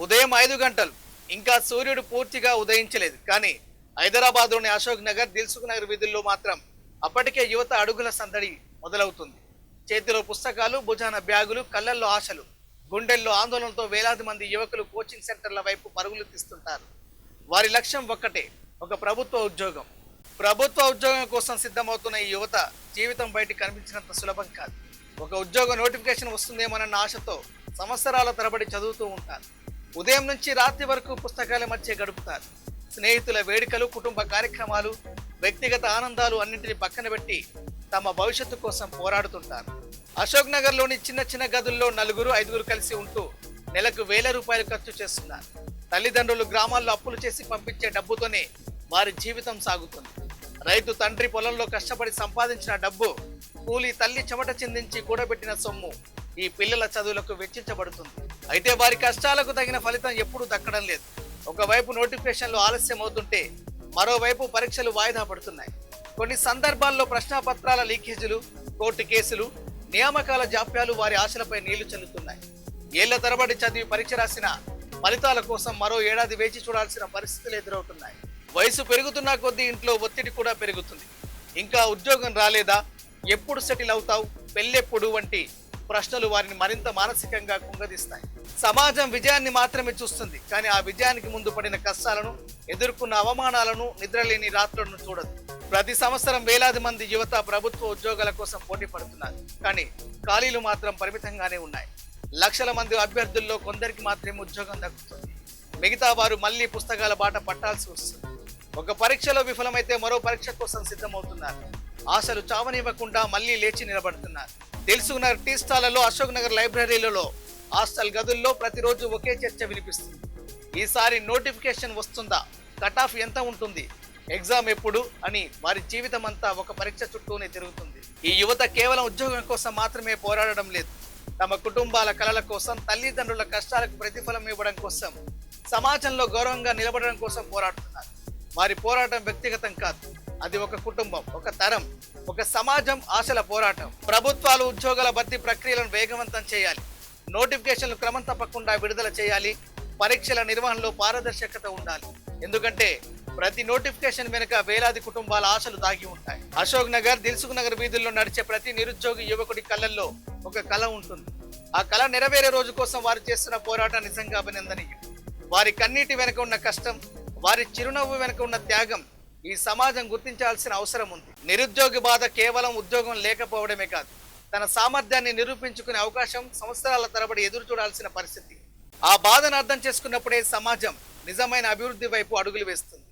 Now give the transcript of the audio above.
ఉదయం 5 గంటలు ఇంకా సూర్యుడు పూర్తిగా ఉదయించలేదు. కానీ హైదరాబాద్లోని అశోక్ నగర్, దిల్సుఖ్ నగర్ వీధుల్లో మాత్రం అప్పటికే యువత అడుగుల సందడి మొదలవుతుంది. చేతిలో పుస్తకాలు, భుజాన బ్యాగులు, కళ్ళల్లో ఆశలు, గుండెల్లో ఆందోళనతో వేలాది మంది యువకులు కోచింగ్ సెంటర్ల వైపు పరుగులు తీస్తుంటారు. వారి లక్ష్యం ఒక్కటే, ఒక ప్రభుత్వ ఉద్యోగం. ప్రభుత్వ ఉద్యోగం కోసం సిద్ధమవుతున్న ఈ యువత జీవితం బయటికి కనిపించినంత సులభం కాదు. ఒక ఉద్యోగ నోటిఫికేషన్ వస్తుందేమోనన్న ఆశతో సంవత్సరాల తరబడి చదువుతూ ఉంటారు. ఉదయం నుంచి రాత్రి వరకు పుస్తకాల మధ్య గడుపుతారు. స్నేహితుల వేడుకలు, కుటుంబ కార్యక్రమాలు, వ్యక్తిగత ఆనందాలు అన్నింటినీ పక్కన పెట్టి తమ భవిష్యత్తు కోసం పోరాడుతుంటారు. అశోక్ నగర్లోని చిన్న చిన్న గదుల్లో 4-5 కలిసి ఉంటూ నెలకు ₹1000 ఖర్చు చేస్తున్నారు. తల్లిదండ్రులు గ్రామాల్లో అప్పులు చేసి పంపించే డబ్బుతోనే వారి జీవితం సాగుతుంది. రైతు తండ్రి పొలంలో కష్టపడి సంపాదించిన డబ్బు, కూలి తల్లి చెమట చిందించి కూడబెట్టిన సొమ్ము ఈ పిల్లల చదువులకు వెచ్చించబడుతుంది. అయితే వారి కష్టాలకు తగిన ఫలితం ఎప్పుడూ దక్కడం లేదు. ఒకవైపు నోటిఫికేషన్లు ఆలస్యం అవుతుంటే మరోవైపు పరీక్షలు వాయిదా పడుతున్నాయి. కొన్ని సందర్భాల్లో ప్రశ్నాపత్రాల లీకేజీలు, కోర్టు కేసులు, నియామకాల జాప్యాలు వారి ఆశలపై నీళ్లు చల్లుతున్నాయి. ఏళ్ల తరబడి చదివి పరీక్ష రాసిన ఫలితాల కోసం మరో ఏడాది వేచి చూడాల్సిన పరిస్థితులు ఎదురవుతున్నాయి. వయసు పెరుగుతున్న కొద్దీ ఇంట్లో ఒత్తిడి కూడా పెరుగుతుంది. ఇంకా ఉద్యోగం రాలేదా, ఎప్పుడు సెటిల్ అవుతావు, పెళ్ళెప్పుడు వంటి ప్రశ్నలు వారిని మరింత మానసికంగా కుంగదీస్తాయి. సమాజం విజయాన్ని మాత్రమే చూస్తుంది, కానీ ఆ విజయానికి ముందు పడిన కష్టాలను, ఎదుర్కొన్న అవమానాలను, నిద్రలేని రాత్రులను చూడదు. ప్రతి సంవత్సరం వేలాది మంది యువత ప్రభుత్వ ఉద్యోగాల కోసం పోటీ పడుతున్నారు. కానీ ఖాళీలు మాత్రం పరిమితంగానే ఉన్నాయి. లక్షల మంది అభ్యర్థుల్లో కొందరికి మాత్రమే ఉద్యోగం దక్కుతుంది. మిగతా వారు మళ్లీ పుస్తకాల బాట పట్టాల్సి వస్తుంది. ఒక పరీక్షలో విఫలమైతే మరో పరీక్ష కోసం సిద్ధమవుతున్నారు. ఆశలు చావనివ్వకుండా మళ్లీ లేచి నిలబడుతున్నారు. దిల్సుఖ్ నగర్ టీ స్టాళ్లలో, అశోక్ నగర్ లైబ్రరీలలో, హాస్టల్ గదుల్లో ప్రతిరోజు ఒకే చర్చ వినిపిస్తుంది. ఈసారి నోటిఫికేషన్ వస్తుందా, కట్ ఆఫ్ ఎంత ఉంటుంది, ఎగ్జామ్ ఎప్పుడు అని వారి జీవితం అంతా ఒక పరీక్ష చుట్టూనే తిరుగుతుంది. ఈ యువత కేవలం ఉద్యోగం కోసం మాత్రమే పోరాడడం లేదు. తమ కుటుంబాల కలల కోసం, తల్లిదండ్రుల కష్టాలకు ప్రతిఫలం ఇవ్వడం కోసం, సమాజంలో గౌరవంగా నిలబడడం కోసం పోరాడుతున్నారు. వారి పోరాటం వ్యక్తిగతం కాదు, అది ఒక కుటుంబం, ఒక తరం, ఒక సమాజం ఆశల పోరాటం. ప్రభుత్వాలు ఉద్యోగాల భర్తీ ప్రక్రియలను వేగవంతం చేయాలి. నోటిఫికేషన్లు క్రమం తప్పకుండా విడుదల చేయాలి. పరీక్షల నిర్వహణలో పారదర్శకత ఉండాలి. ఎందుకంటే ప్రతి నోటిఫికేషన్ వెనుక వేలాది కుటుంబాల ఆశలు దాగి ఉంటాయి. అశోక్ నగర్, దిల్సుఖ్ నగర్ వీధుల్లో నడిచే ప్రతి నిరుద్యోగి యువకుడి కళ్ళల్లో ఒక కళ ఉంటుంది. ఆ కళ నెరవేరే రోజు కోసం వారు చేస్తున్న పోరాటం నిజంగా అభినందనీయం. వారి కన్నీటి వెనుక ఉన్న కష్టం, వారి చిరునవ్వు వెనుక ఉన్న త్యాగం ఈ సమాజం గుర్తించాల్సిన అవసరం ఉంది. నిరుద్యోగి బాధ కేవలం ఉద్యోగం లేకపోవడమే కాదు, తన సామర్థ్యాన్ని నిరూపించుకునే అవకాశం సంవత్సరాల తరబడి ఎదురు చూడాల్సిన పరిస్థితి. ఆ బాధను అర్థం చేసుకున్నప్పుడే సమాజం నిజమైన అభివృద్ధి వైపు అడుగులు వేస్తుంది.